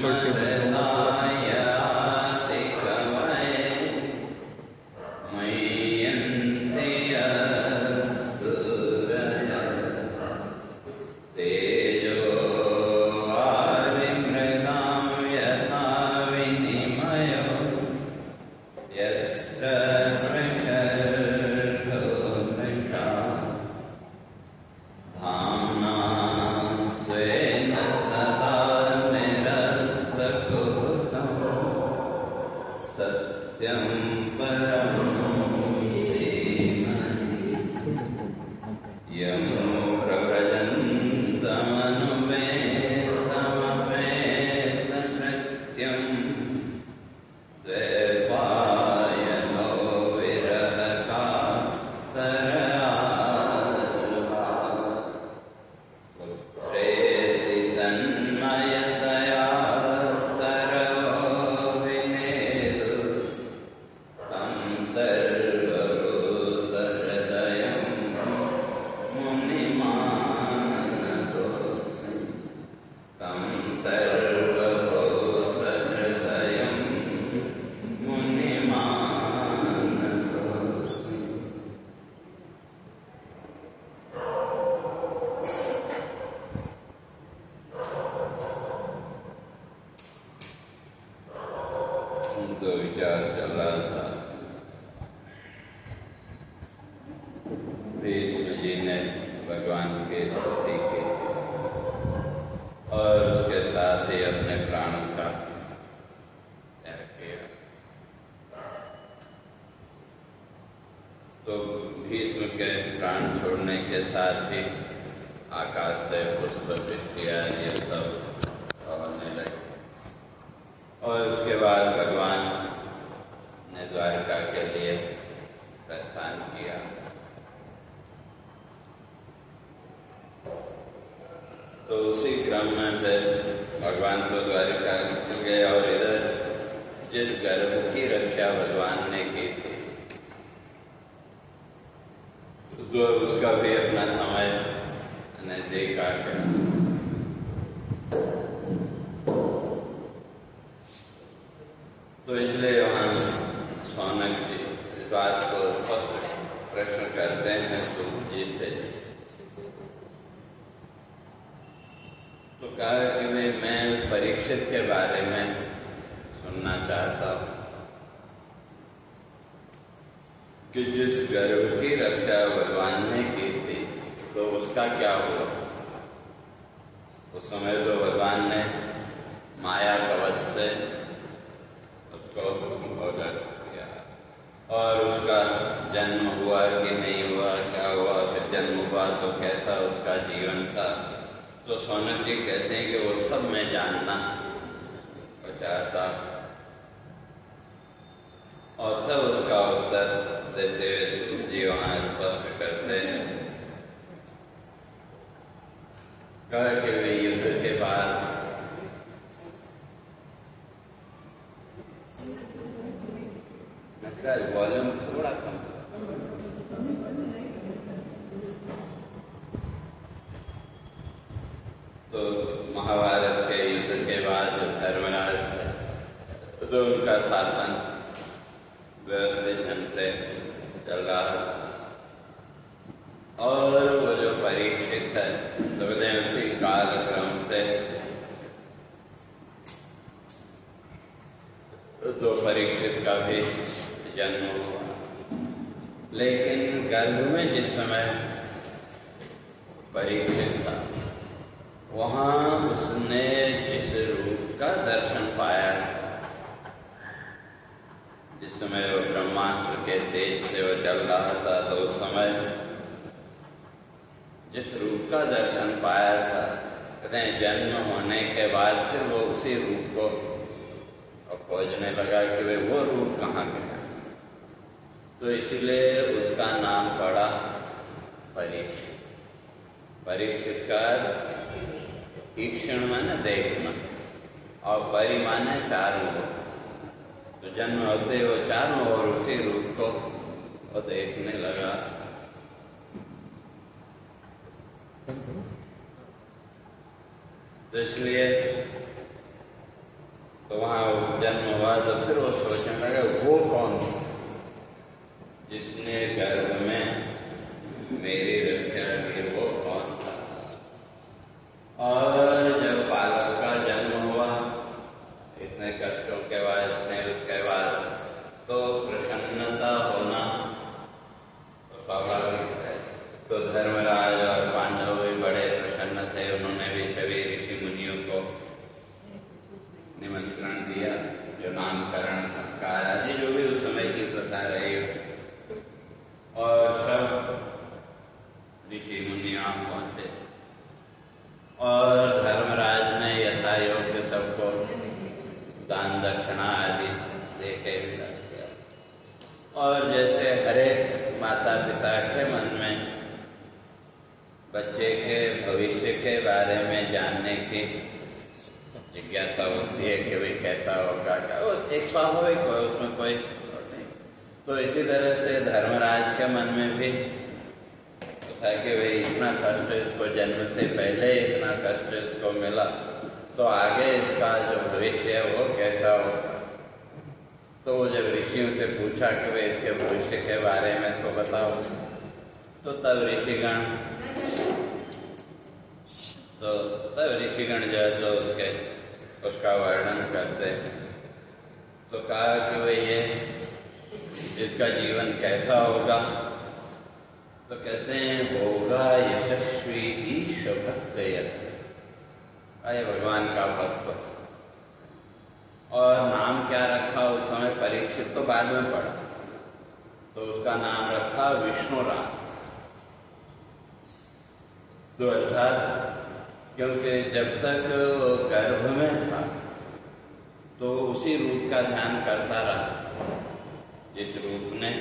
Episode के विचार चल रहा था। भीष्म जी ने भगवान के स्तुति की और उसके साथ ही अपने प्राणों का त्याग किया। तो भीष्म के प्राण छोड़ने के साथ ही आकाश से पुष्प बिछिया ये सब होने लगे और उसके बाद भगवान ने द्वारका के लिए प्रस्थान किया। तो उसी क्रम में फिर भगवान तो द्वारका निकल गए और इधर जिस गर्भ की रक्षा भगवान ने की थी तो उसका भी अपना समय नजदीक आ गया। तो इसलिए वहाँ सौनक जी इस बात को स्पष्ट प्रश्न करते हैं सूत जी से। तो कहा कि मैं उस परीक्षित के बारे में सुनना चाहता हूँ कि जिस गर्भ की रक्षा भगवान ने की थी तो उसका क्या हुआ। उस समय तो भगवान ने माया कवच से उसको भोजन किया और उसका जन्म हुआ कि नहीं हुआ, क्या हुआ, फिर जन्म हुआ तो कैसा उसका जीवन था। तो सौनक जी कहते हैं कि वो सब मैं जानना चाहता और तब उसका उत्तर देते हुए सूत जी वहाँ स्पष्ट करते हैं कहा कि वे युद्ध के बाद वॉल्यूम थोड़ा कम। तो महाभारत के युद्ध के बाद धर्मराज तो उनका शासन व्यवस्थित ढंग से चल रहा था और वो जो परीक्षित है तो उसी कालक्रम से तो परीक्षित का भी जन्म हुआ। लेकिन गर्भ में जिस समय परीक्षित था वहाँ उसने जिस रूप का दर्शन पाया, जिस समय वो ब्रह्मास्त्र के तेज से वो चल रहा था तो उस समय जिस रूप का दर्शन पाया था कहते हैं जन्म होने के बाद फिर वो उसी रूप को खोजने लगा कि वे वो रूप कहाँ गया। तो इसलिए उसका नाम पड़ा परीक्षित। परीक्षित का ईक्षण माने देखना और परि माने चारों ओर। तो जन्म होते वो चारों ओर उसी रूप को वो देखने लगा। तो इसलिए निमंत्रण दिया, जो नामकरण संस्कार आदि जो भी उस समय की प्रथा रही हो, और सब ऋषि मुनि वहाँ पहुंचे और धर्मराज ने यथा योग्य सबको दान दक्षिणा आदि देके विदा किया। और जैसे हरेक माता पिता के मन में बच्चे के भविष्य के बारे में जानने की जिज्ञासा होती है कि भाई कैसा होगा, क्या वो एक स्वाभाविक हो, उसमें कोई नहीं। तो इसी तरह से धर्मराज के मन में भी था कि भाई इतना कष्ट इसको जन्म से पहले इतना कष्ट इसको मिला, तो आगे इसका जो भविष्य है वो कैसा होगा। तो वो जब ऋषियों से पूछा कि भाई इसके भविष्य के बारे में तो बताओ, तो तब ऋषिगण जो है तो उसका वर्णन करते हैं। तो कहा कि भाई ये इसका जीवन कैसा होगा, तो कहते हैं होगा यशस्वी ईश भक्त ये भगवान का भक्त। और नाम क्या रखा उस समय, परीक्षित तो बाद में पढ़ा, तो उसका नाम रखा विष्णुराम। तो अर्थात क्योंकि जब तक वो गर्भ में था तो उसी रूप का ध्यान करता रहा, जिस रूप ने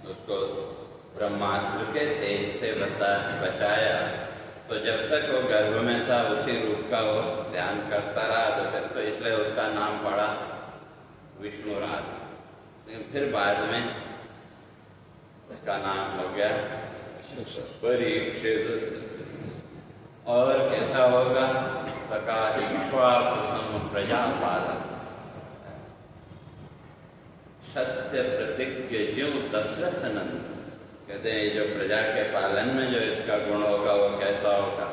उसको ब्रह्मास्त्र के तेज से बचाया। तो जब तक वो गर्भ में था उसी रूप का वो ध्यान करता रहा, तो इसलिए उसका नाम पड़ा विष्णुराज। फिर बाद में उसका नाम हो गया परीक्षित। और कैसा होगा, सका इक्ष्वाकुसम प्रजापालक, सत्य प्रतिज्ञ ज्यों दशरथ नंदन। कहते हैं जो प्रजा के पालन में जो इसका गुण होगा वो कैसा होगा,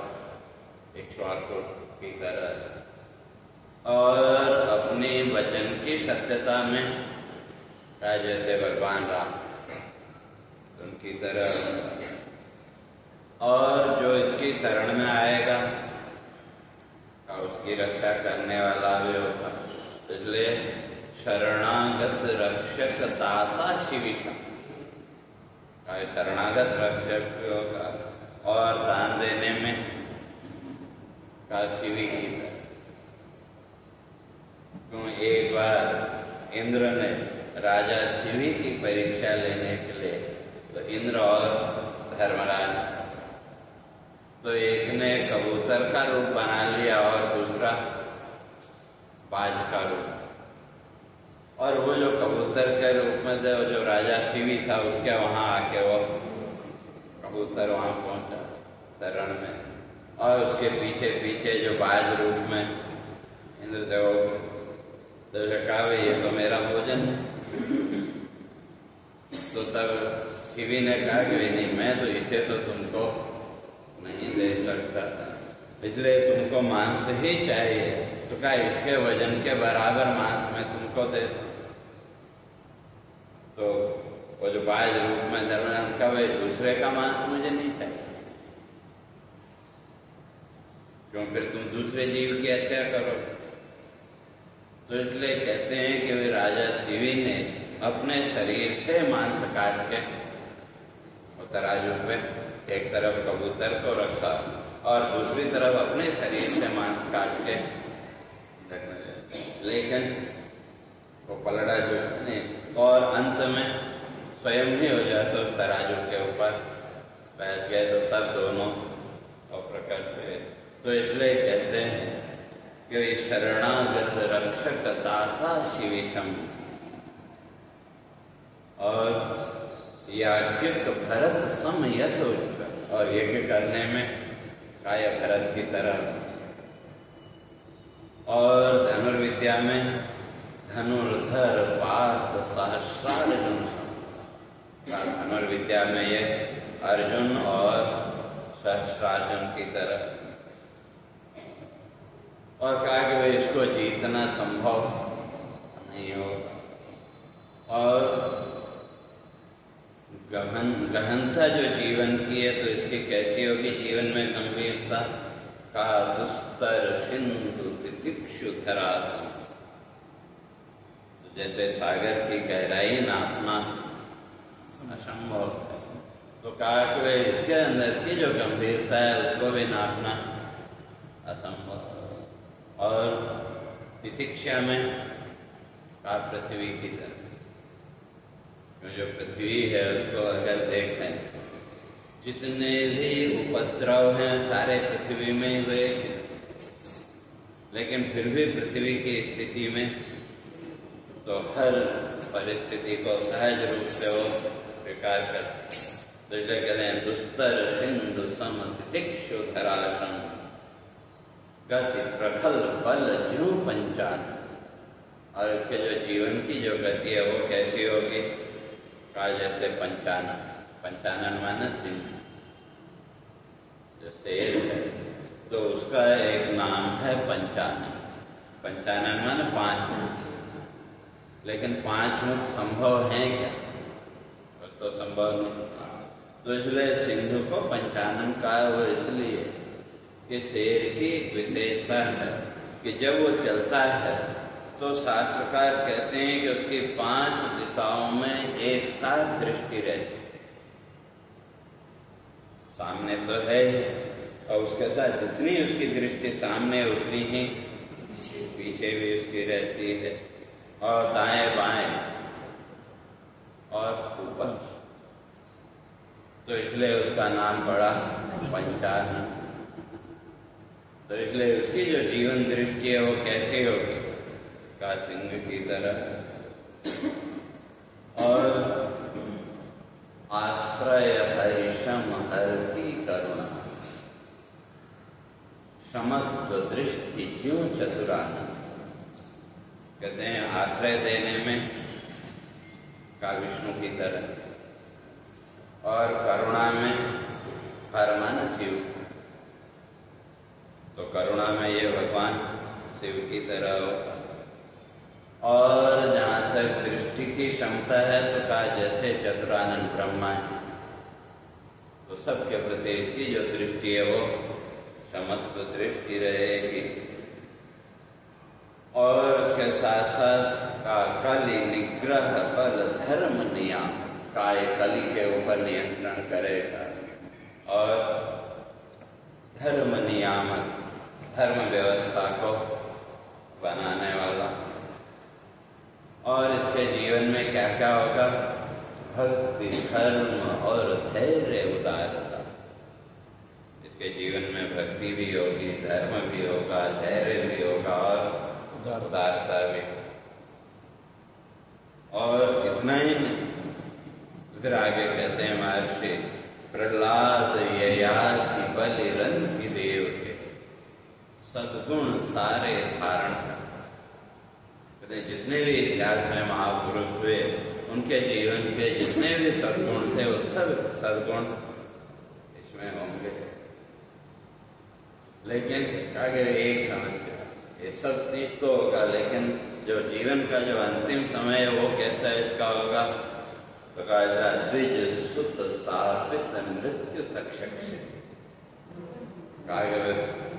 इक्ष्वाकु की तरह। और अपनी वचन की सत्यता में जैसे भगवान राम उनकी तरह। और जो इसकी शरण में आएगा उसकी रक्षा करने वाला भी होगा। इसलिए शरणागत रक्षक दाता शिविषा, शरणागत रक्षक होगा। और दान देने में का शिवी की तरह। क्यों एक बार इंद्र ने राजा शिवी की परीक्षा लेने के लिए, तो इंद्र और धर्मराज, तो एक ने कबूतर का रूप बना लिया और दूसरा बाज का रूप। और वो जो कबूतर के रूप में थे, जो राजा शिवी था, उसके वहां आके वो कबूतर वहां पहुंचा शरण में, और उसके पीछे पीछे जो बाज रूप में इंद्र थे, वो तो कहा ये तो मेरा भोजन है। तो तब शिवी ने कहा कि नहीं, मैं तो इसे तो तुमको नहीं दे सकता, इसलिए तुमको मांस ही चाहिए। तो कहा इसके वजन के बराबर मांस मैं तुमको दे। तो वो जो बाज रूप में धर्मराज का, भाई दूसरे का मांस मुझे नहीं चाहिए, क्यों फिर तुम दूसरे जीव की हत्या करो। तो इसलिए कहते हैं कि वे राजा शिवी ने अपने शरीर से मांस काट के तराजू पे एक तरफ कबूतर को रखा और दूसरी तरफ अपने शरीर से मांस काट के रखना। लेकिन वो पलड़ा जो नहीं, और अंत में स्वयं ही हो जाता उस तराजू के ऊपर बैठ गए, तो तब दोनों प्रकट हुए। तो इसलिए कहते हैं कि शरणागत रक्षक दाता शिविशम। और याज्ञिक भरत सम यश, और यज्ञ करने में काय भरत की तरह। और धनुर्विद्या में धनुर्धर पार्थ सहस्रार्जुन। धनुर्विद्या में ये अर्जुन और सहस्रार्जुन की तरह। और कहा कि भाई इसको जीतना संभव नहीं होगा। और गहनता जो जीवन की है, तो इसकी कैसी होगी जीवन में गंभीरता का, दुस्तर सिंधु तितिक्षु धरासन। जैसे सागर की गहराई नापना असंभव है, तो कहा कि इसके अंदर की जो गंभीरता है उसको भी नापना असंभव। और तितिक्षा में का पृथ्वी की तरह, जो पृथ्वी है उसको अगर देखें, जितने भी उपद्रव हैं सारे पृथ्वी में ही हुए, लेकिन फिर भी पृथ्वी की स्थिति में तो हर परिस्थिति को सहज रूप से वो स्वीकार करते। तो इसलिए कहते हैं दुस्तर सिंधु सम तितिक्षु धराशम गति प्रखल बल ज्यों पंचान। और इसके जो जीवन की जो गति है वो कैसी होगी? का जैसे पंचानन, पंचानन माने सिंह, जो शेर है तो उसका एक नाम है पंचानन। पंचानन माने 5 मुख, लेकिन 5 मुख संभव है क्या? तो संभव नहीं। तो इसलिए सिंधु को पंचानन कहा, वो इसलिए कि शेर की विशेषता है कि जब वो चलता है तो शास्त्रकार कहते हैं कि उसकी 5 दिशाओं में एक साथ दृष्टि रहती है। सामने तो है ही, और उसके साथ जितनी उसकी दृष्टि सामने उतनी ही पीछे भी उसकी रहती है, और दाएं बाएं और ऊपर। तो इसलिए उसका नाम पड़ा पंचानन। तो इसलिए उसकी जो जीवन दृष्टि है वो कैसी होगी? का सिंह की तरह। और आश्रय हरिशम हर की करुणा, समत्व दृष्टि ज्यों चतुरानन। कहते हैं आश्रय देने में का विष्णु की तरह, और करुणा में हर माना शिव। तो करुणा में ये भगवान शिव की तरह होगा। और जहाँ तक दृष्टि की क्षमता है तो कहा जैसे चतुरानन ब्रह्मा है, तो सबके प्रति इसकी जो दृष्टि है वो समत्व दृष्टि रहेगी। और उसके साथ साथ का कली निग्रह बल धर्म नियम, का कली के ऊपर नियंत्रण करेगा। और धर्म नियामक, धर्म व्यवस्था को बनाने वाला। और इसके जीवन में क्या क्या होगा? भक्ति, धर्म और धैर्य, उदारता। इसके जीवन में भक्ति भी होगी, धर्म भी होगा, धैर्य भी होगा और उदारता भी। और इतना ही नहीं, फिर आगे कहते हैं महर्षि प्रहलाद ययाति बलिरंति देव के सद्गुण सारे धारण। कहते जितने भी इतिहास में महापुरुष हुए उनके जीवन के जितने भी सद्गुण थे वो सब सद्गुण इसमें होंगे। लेकिन आगे एक समस्या, ये सब चीज तो होगा, लेकिन जो जीवन का जो अंतिम समय है वो कैसा इसका होगा? तो कहा द्विज सुत सापित मृत्यु तक्षक।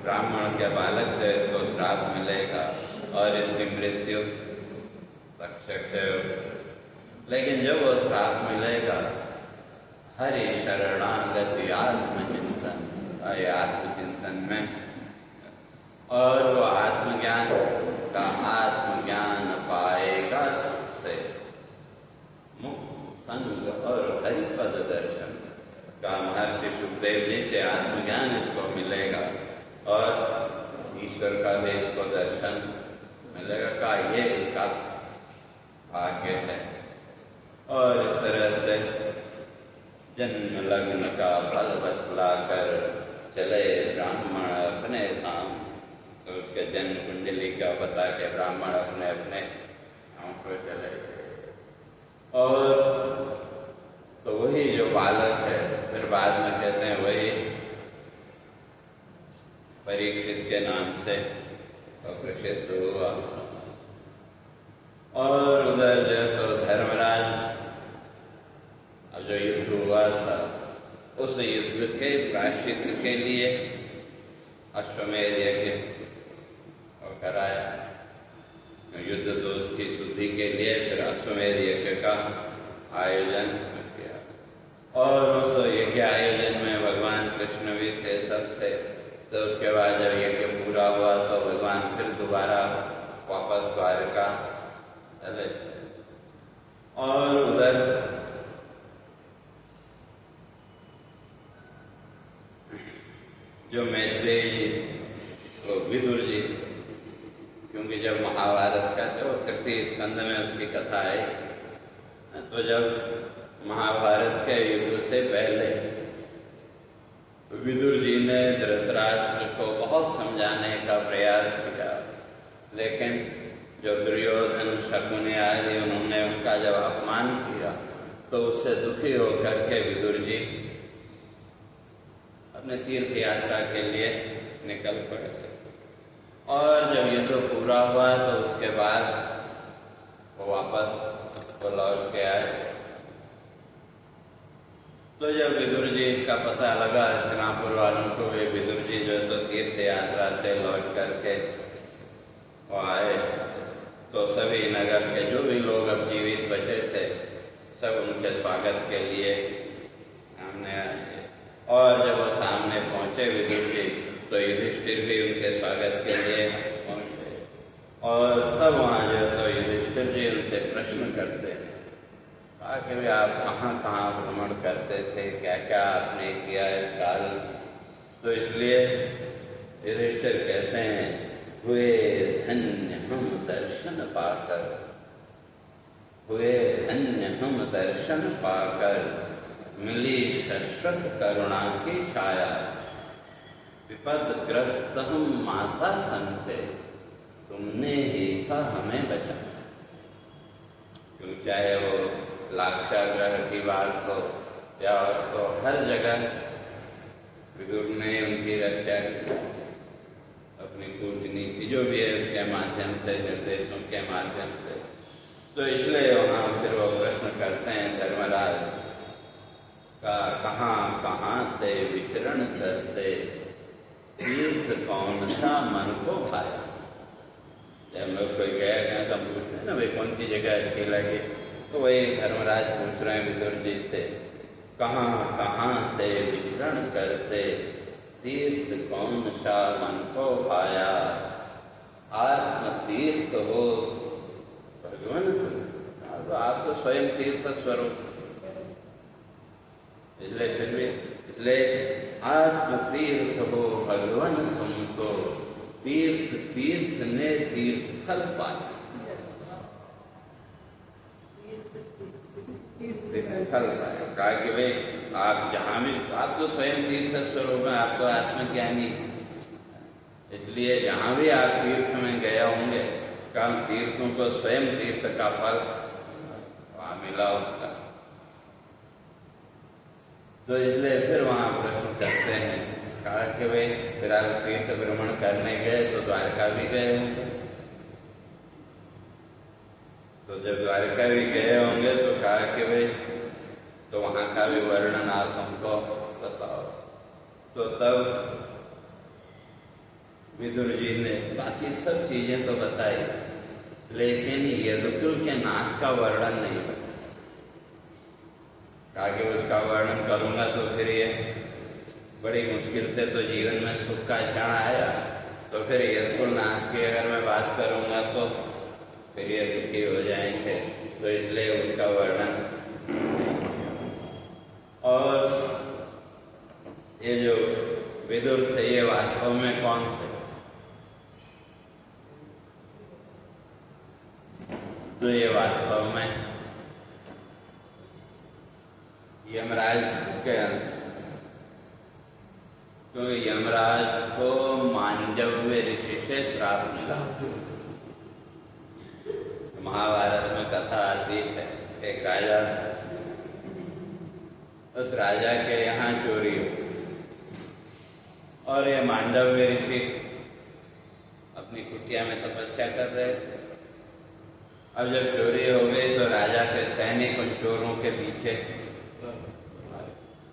ब्राह्मण के बालक से इसको श्राप मिलेगा और इसकी मृत्यु तक्षक है। लेकिन जब वो श्राप मिलेगा हरि शरणागति आत्मचिंतन, आत्मचिंतन में, और वो आत्मज्ञान का आत्मज्ञान पाएगा से मुक्त संग और हरिपद दर्शन का। महर्षि सुखदेव जी से आत्मज्ञान इसको मिलेगा और ईश्वर का भी इसको दर्शन मिलेगा। का ये इसका भाग्य है। और इस तरह से जन्म लग्न का फल बतलाकर चले ब्राह्मण अपने धाम। तो उसके जन्म कुंडली का बता के ब्राह्मण अपने अपने गाँव को चले गए। और तो वही जो बालक है फिर बाद में कहते हैं वही परीक्षित के नाम से प्रसिद्ध हुआ। और उधर जो तो धर्मराज, अब जो युद्ध हुआ था उस युद्ध के प्रायश्चित के लिए अश्वमेध यज्ञ कराया। युद्ध तो उसकी शुद्धि के लिए फिर अश्वमेध यज्ञ का आयोजन किया। और उस यज्ञ आयोजन में भगवान कृष्ण भी थे, सब थे। तो उसके बाद जब यज्ञ पूरा हुआ तो भगवान फिर दोबारा वापस द्वारका चले। और उधर जो मैत्रेय जी, वो विदुर जी, क्योंकि जब महाभारत का जो तृतीय स्कंद में उसकी कथा आई, तो जब महाभारत के युद्ध से पहले विदुर जी ने धृतराष्ट्र को बहुत समझाने का प्रयास किया, लेकिन जो दुर्योधन, शकुनि आदि, उन्होंने उनका जब अपमान किया तो उससे दुखी होकर के विदुर जी अपने तीर्थ यात्रा के लिए निकल पड़े। और जब युद्ध पूरा हुआ तो उसके बाद वो वापस लौट के आए। तो जब विदुर जी का पता लगा हस्तिनापुर वालों को, वे विदुर जी जो तो तीर्थ यात्रा से लौट करके वो आए, तो सभी नगर के जो भी लोग अब जीवित बचे थे सब उनके स्वागत के लिए सामने आए। और जब वो सामने पहुंचे विदुर जी, तो युधिष्ठिर भी उनके स्वागत के लिए पहुंचे। और तब वहाँ जो तो युधिष्ठिर जी उनसे प्रश्न करते हैं कि भी आप कहाँ कहाँ भ्रमण करते थे, क्या क्या आपने किया इस काल। तो इसलिए युधिष्ठिर कहते हैं, हुए धन्य हम दर्शन पाकर, हुए धन्य हम दर्शन पाकर, मिली शाश्वत करुणा की छाया, विपदग्रस्त हम माता संते, तुमने ही था हमें बचाया। क्योंकि चाहे वो लाक्षाग्रह की बात हो या तो हर जगह विदुर ने उनकी रक्षा की, अपनी कूटनीति जो भी है उसके माध्यम से, निर्देशों के माध्यम से। तो इसलिए वहाँ फिर वो प्रश्न करते हैं धर्मराज का, कहाँ कहाँ से विचरण करते, तीर्थ कौन सा मन को भाया। जब लोग कोई गए तो पूछते हैं ना भाई कौन सी जगह अच्छी लगी, तो वही धर्मराज पूछ रहे हैं विदुर जी से, कहाँ कहाँ से विचरण करते, तीर्थ कौन सा मन को भाया, आत्म तीर्थ हो भगवान। तो आप तो स्वयं तीर्थ स्वरूप, इसलिए फिर भी इसलिए आत्म तीर्थ हो भगवान, तुम तो तीर्थ तीर्थ ने तीर्थ फल पाया। फल कहा कि भाई आप जहाँ भी, आप तो स्वयं तीर्थ स्वरूप में, आप तो आत्मज्ञानी, इसलिए जहाँ भी आप तीर्थ में गए होंगे, काम तीर्थों को स्वयं तीर्थ का फल वहाँ मिला होता। तो इसलिए फिर वहाँ प्रश्न करते हैं, कहा कि भाई फिर आप तीर्थ भ्रमण करने गए तो द्वारका भी गए होंगे, तो जब द्वारका भी गए होंगे तो कहा कि भाई तो वहाँ का भी वर्णन आप हमको बताओ। तो तब विदुर जी ने बाकी सब चीजें तो बताई, लेकिन यदुकुल के नाश का वर्णन नहीं बताया। आगे उसका वर्णन करूंगा तो फिर ये बड़ी मुश्किल से तो जीवन में सुख का क्षण आया, तो फिर यदुकुल नाश की अगर मैं बात करूंगा तो फिर ये दुखी हो जाएंगे, तो इसलिए उसका वर्णन। और ये जो विदुर थे ये वास्तव में कौन थे? तो ये वास्तव में यमराज के अंश, तो यमराज को मांडव्य ऋषि से श्राप मिला। महाभारत में कथा आती है, एक राजा, उस राजा के यहाँ चोरी हो, और ये मांडव्य ऋषि अपनी कुटिया में तपस्या कर रहे थे। अब जब चोरी हो गई तो राजा के सैनिक उन चोरों के पीछे,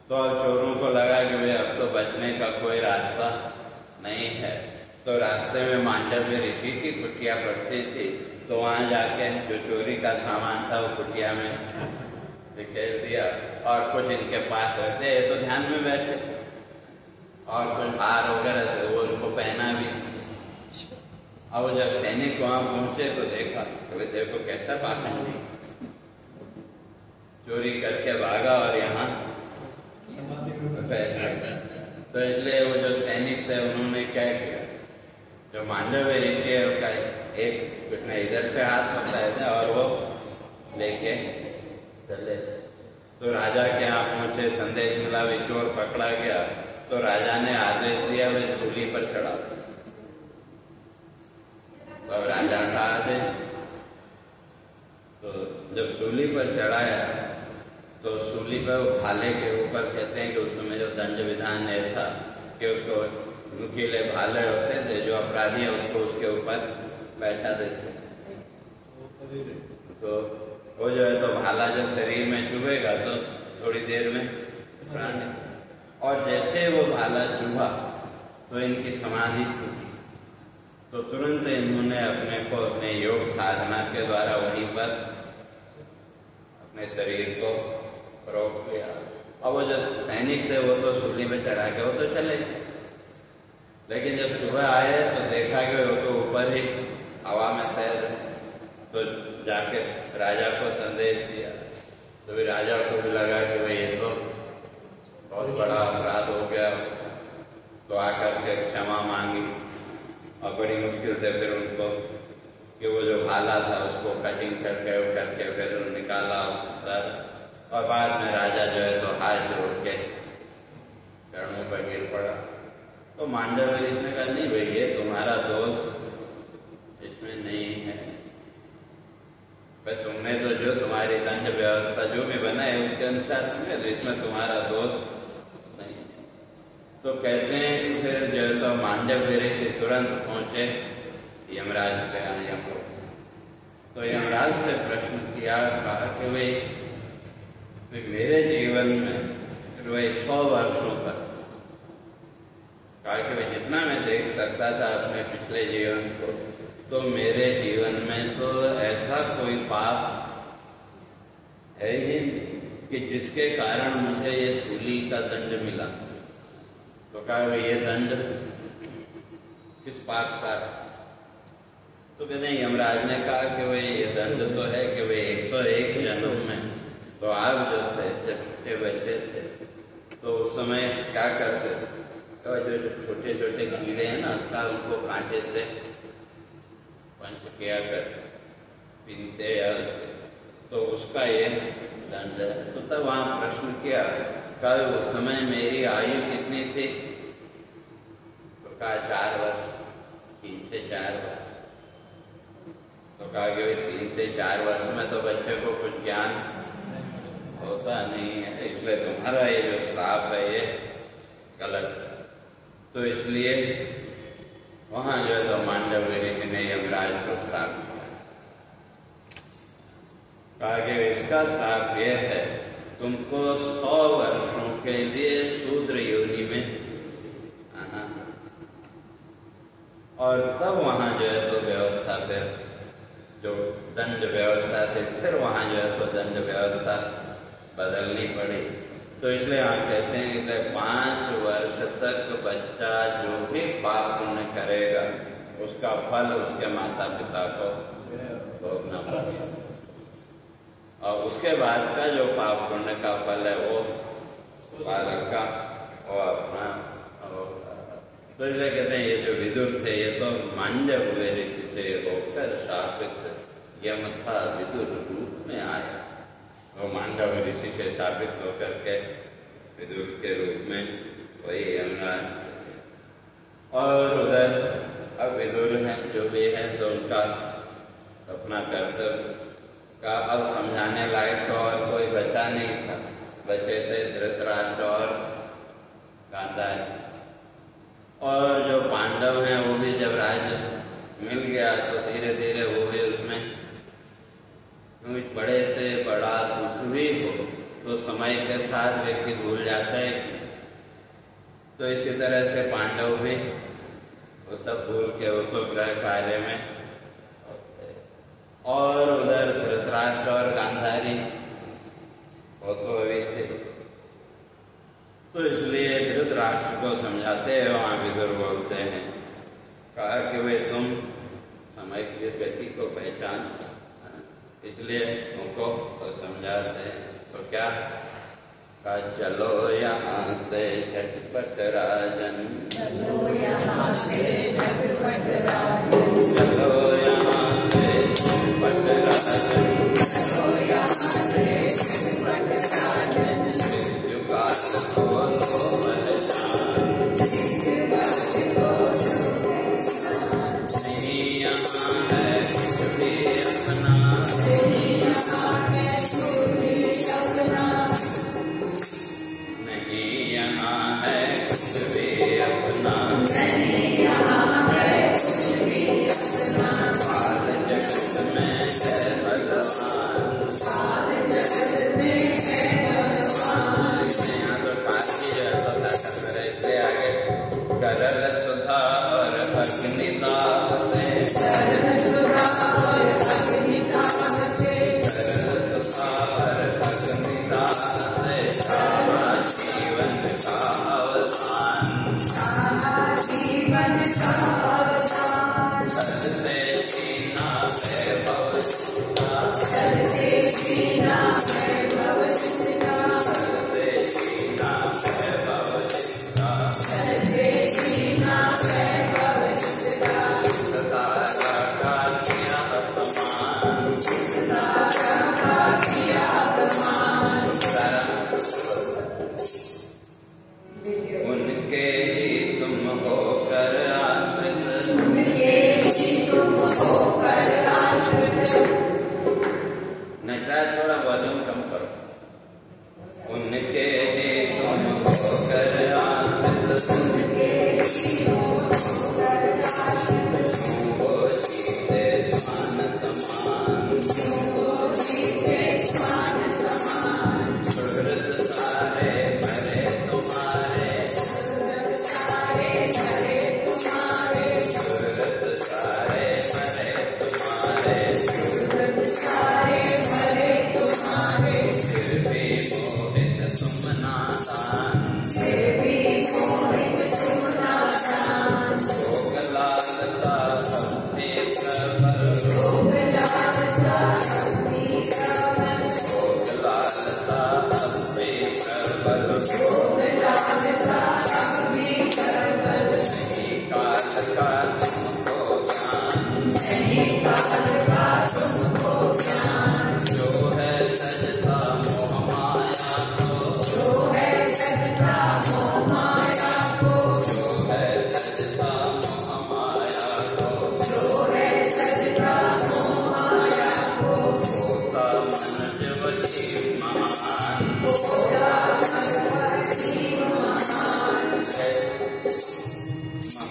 तो चोरों को लगा कि भाई अब तो बचने का कोई रास्ता नहीं है। तो रास्ते में मांडव्य ऋषि की कुटिया पड़ती थी, तो वहां जाके जो चोरी का सामान था वो कुटिया में बिखेर दिया, और कुछ इनके पास रहते, ये तो ध्यान में बैठे, और कुछ हार वगैरह थे वो उनको पहना भी। और जब सैनिक वहां पहुंचे तो देखा, तो देखो कैसा पाखंडी, चोरी करके भागा और यहाँ तो इसलिए वो जो सैनिक थे उन्होंने क्या किया, जो मांडव्य ऋषि है उसका एक उसने इधर से हाथ पकड़ाए थे और वो लेके चले। तो राजा के यहाँ पहुंचे, संदेश मिला भी चोर पकड़ा गया। तो राजा ने आदेश दिया वे सूली पर चढ़ा। तो राजा का आदेश, तो जब सूली पर चढ़ाया तो सूली पर वो भाले के ऊपर, कहते हैं कि उस समय जो दंड विधान है था कि उसको नुकीले भाले होते थे, जो अपराधी है उसको उसके ऊपर बैठा देते। तो वो जो है तो भाला जब शरीर में चुभेगा तो थोड़ी देर में प्राण, और जैसे वो भाला चुभा तो इनकी समाधि टूटी। तो तुरंत इन्होंने अपने को अपने योग साधना के द्वारा वहीं पर अपने शरीर को रोक लिया। और वो जो सैनिक थे वो तो सूली में चढ़ा के वो तो चले, लेकिन जब सुबह आए तो देखा कि वो तो ऊपर ही हवा में तैर रहे। तो जाके राजा को संदेश दिया। तो भी राजा को भी लगा कि भाई ये तो बहुत बड़ा अपराध हो गया। तो आकर के क्षमा मांगी और बड़ी मुश्किल से फिर उनको कि वो जो भाला था उसको कटिंग करके फिर निकाला सर, और बाद में राजा जो है तो हाथ जोड़ के चरणों पर गिर पड़ा। तो मांडव्य इसने कहा नहीं भाई ये तुम्हारा दोष इसमें नहीं है, भाई तुमने तो जो तुम्हारी दंड व्यवस्था जो भी बना है उसके अनुसार तुमने, तो इसमें तुम्हारा दोष नहीं है। तो कहते हैं कि फिर जो है तो मांडव्य ऋषि तुरंत पहुंचे यमराज के यहाँ। तो यमराज से प्रश्न किया, कहा कि भाई मेरे जीवन में वही 100 वर्षों पर, कहा कि भाई जितना मैं देख सकता था अपने पिछले जीवन को, तो मेरे जीवन में तो ऐसा कोई पाप है ही कि जिसके कारण मुझे ये सूली का दंड मिला। तो कहा ये दंड किस पाप का? तो कहते हैं यमराज ने कहा कि भाई ये दंड तो है कि भाई 101 जन्म में तो आप जो थे छोटे बच्चे थे तो उस समय क्या करते थे, जो छोटे छोटे कीड़े हैं ना का उनको कांटे से पंच किया करते पिन से या तो उसका ये दंड है। तो तब वहां प्रश्न किया, कल उस समय मेरी आयु कितनी थी? तो कहा 4 वर्ष, 3 से 4 वर्ष। तो कहा कि 3 से 4 वर्ष में तो बच्चे को कुछ ज्ञान होता नहीं है, इसलिए तुम्हारा ये जो श्राप है ये गलत है। तो इसलिए वहां जो है तो मांडव्य ऋषि ने यमराज को श्राप दिया। कहा कि इसका श्राप यह है, तुमको 100 वर्षों के लिए शूद्र योनि में आना, और तब वहां जो है तो व्यवस्था फिर जो दंड व्यवस्था थी फिर वहां जो है तो दंड व्यवस्था बदलनी पड़ी। तो इसलिए हम कहते हैं कि 5 वर्ष तक बच्चा जो भी पाप पुण्य करेगा उसका फल उसके माता पिता को भोगना पड़ेगा, और उसके बाद का जो पाप पुण्य का फल है वो बालक का वो अपना। तो इसलिए कहते हैं ये जो विदुर थे ये तो मांडव्य ऋषि से होकर शापित यम था विदुर रूप में आया। वो मांडव्य ऋषि से शापित होकर के विदुर के रूप में वही यमराज। और उधर अब विदुर हैं जो भी है तो उनका अपना कर्तव्य का अब समझाने लायक तो और कोई बचा नहीं था, बचे थे धृतराष्ट्र और गांधारी। और जो पांडव हैं वो भी जब राज्य मिल गया तो धीरे धीरे वो भी उसमें बड़े से बड़ा दुख भी हो तो समय के साथ व्यक्ति भूल जाता है। तो इसी तरह से पांडव भी वो सब भूल के वो तो ग्रह कार्य में इसलिए उनको तो समझाते। तो क्या का चलो यहाँ से झटपट राजन, चलो यहाँ से झटपट राजन, चलो यहाँ से झटपट राजन, चलो यहाँ से झटपट राजन, युगात को लो पहचान, नहीं यहाँ है कुछ भी अपना, नहीं यहाँ है कुछ भी अपना, नहीं यहाँ है कुछ भी अपना, नहीं यहाँ है कुछ भी अपना, बाल जगत में है भगवान, बाल जगत में है भगवान, यहाँ तो काशी जो है तो शासन इसलिए आगे करल सुधा और अग्निदाह से, सरल सुधा और अग्निदाह से, करल सुधा और अग्निदाह से सारा जीवन का अवसान, सारा जीवन का अवसान, छल से जीना है भव जिसका, जल से जीना है भव जिसका, छल से जीना है भव जिसका, जल से जीना है भव जिसका, सतारा का किया अपमान, तारा का किया अपमान, उनके ही तुम होकर आश्रित, उनके ही तुम होकर आश्रित, नचा थोड़ा वॉल्यूम कम करो, उनके ही तुम होकर आश्रित, उनके ही तुम होकर आश्रित, वो जीते स्वान समान, वो जीते स्वान समान, सुहृद सारे भरे तुम्हारे, सुरत सारे भरे तुम्हारे, सुहृद सारे भरे तुम्हारे, सुरत सारे भरे तुम्हारे, फिर भी मोहित तुम नादान, फिर भी मोहित तुम नादान, भोग लालसा अपने प्रबल, भोग लालसा अपनी प्रबल, भोग लालसा अपने प्रबल, भोग लालसा अपनी प्रबल, नहीं काल का तुमको ज्ञान, नहीं काल का तुमको ज्ञान, जो है सजता मोह माया को, जो है सजता मोह माया को, जो है सजता मोह माया को, जो है सजता मोह माया को, होता मन जब जीव महान, होता मन जीव महान,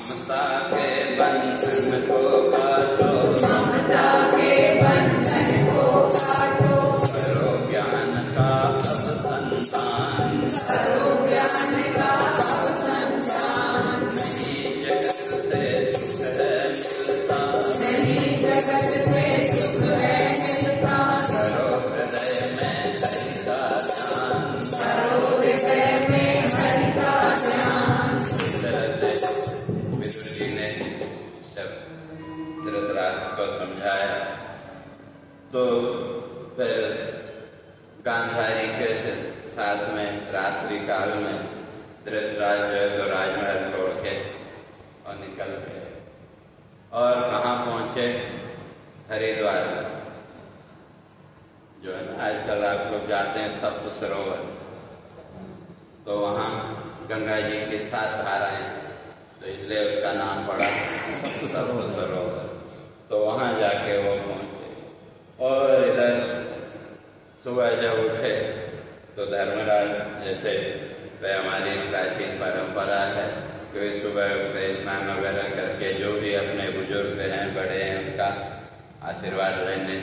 ममता के बंधन को काटो, ममता के बंधन को काटो, करो ज्ञान का अवसंधान, करो ज्ञान का अवसंधान, नहीं जगत से सुख है मिलता, नहीं जगत से सुख है मिलता, करो हृदय में हरि का ध्यान, करो हृदय में हरि का ध्यान। इस तरह से विदुर जी ने जब धृतराष्ट्र को समझाया तो फिर गांधारी के साथ में रात्रि काल में धृतराष्ट्र जो है तो राजमहल छोड़ के और निकल गए और कहाँ पहुंचे? हरिद्वार में, जो है ना आजकल आप लोग जाते हैं सप्त सरोवर, तो वहाँ गंगा जी के 7 धाराएं, तो इसलिए उसका नाम पड़ा सप्त सरोवर। तो वहाँ जाके वो पहुंचे और इधर सुबह जब उठे तो धर्मराज, जैसे हमारी प्राचीन परंपरा है कि वे सुबह उठते स्नान वगैरह करके जो भी अपने बुजुर्ग हैं बड़े हैं उनका आशीर्वाद लेने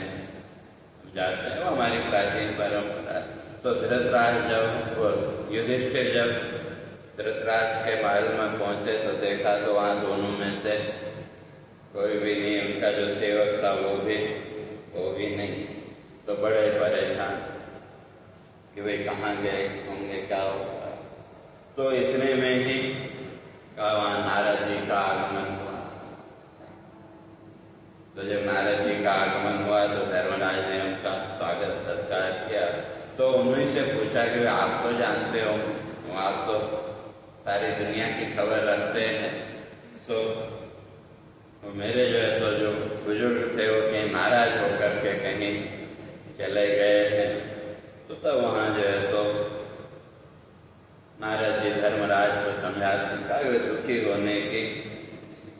जाते हैं, वो हमारी प्राचीन परंपरा है। तो धृतराष्ट्र जब वो युधिष्ठिर जब धृतराष्ट्र के महल में पहुंचे तो देखा तो वहाँ दोनों में से कोई भी नहीं, उनका जो सेवक था वो भी नहीं। तो बड़े परेशान कि वे कहाँ गए होंगे, क्या होगा। तो इतने में ही वहाँ नारद जी का आगमन हुआ। तो जब नारद जी का आगमन हुआ तो धर्मराज ने उनका तो उन्हीं से पूछा कि आप तो जानते हो, आप तो सारी दुनिया की खबर रखते हैं, सो मेरे जो है तो जो बुजुर्ग थे वो कहीं नाराज होकर के कहीं चले गए हैं। तो तब वहाँ जो है तो नारद जी धर्मराज को समझाते हैं कि दुखी होने की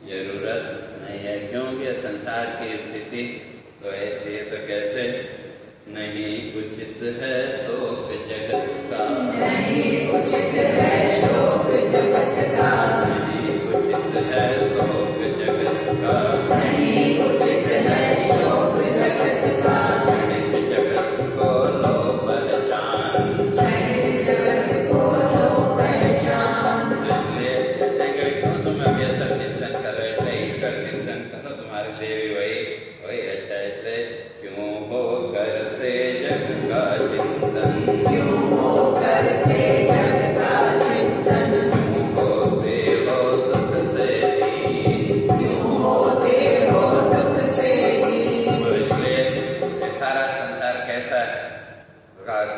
जरूरत नहीं है, क्योंकि संसार की स्थिति तो ऐसी है। तो कैसे? नहीं उचित है शोक जगत का, नहीं उचित है शोक जगत का, नहीं उचित है शोक जगत का, नहीं उचित है शोक जगत का। क्षणिक जगत को लो पहचान, क्षणिक जगत को लो पहचान। इसलिए कहते हैं कि क्यों तुम अब ये सब चिंतन कर रहे थे, ईश्वर चिंतन करो, तुम्हारे लिए भी वही अच्छा है। इसलिए क्यों हो करते जग का चिंतन, क्यों हो करते जग का चिंतन, क्यों होते हो दुख से दीन, क्यों होते हो दुख से दीन। तो इसलिए ये सारा संसार कैसा है?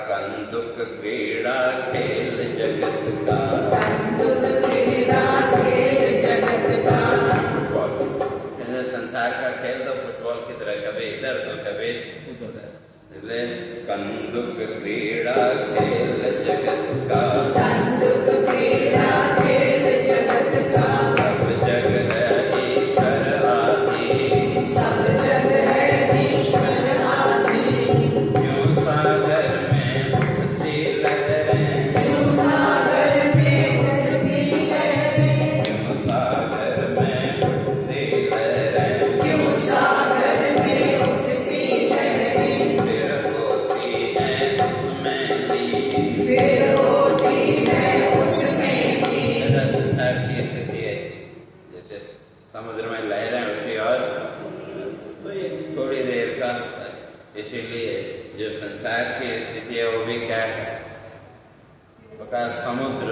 कंदुक क्रीड़ा खेल जगत का, कंदुक क्रीड़ा खेल जगत का। जैसे संसार का खेल तो फुटबॉल की तरह, कभी इधर तो कभी उधर। इसलिए कंदुक क्रीड़ा खेल जगत का, कंदुक क्रीड़ा खेल जगत का। सब जग है ईश्वर आदि, सब जग है ईश्वर आदि। क्यों सागर में उठती लहरें, क्यों सागर में उठती लहरें, क्यों सागर में उठती लहरें, क्यों सागर में उठती लहरें। फिर होती है उसमें लीन। फिर होती है उसमें भी। ऐसा संसार की स्थिति ऐसी, जैसे समुद्र में लहरें उठी और तो ये थोड़ी देर का, इसीलिए जो संसार की स्थिति है वो भी क्या है? समुद्र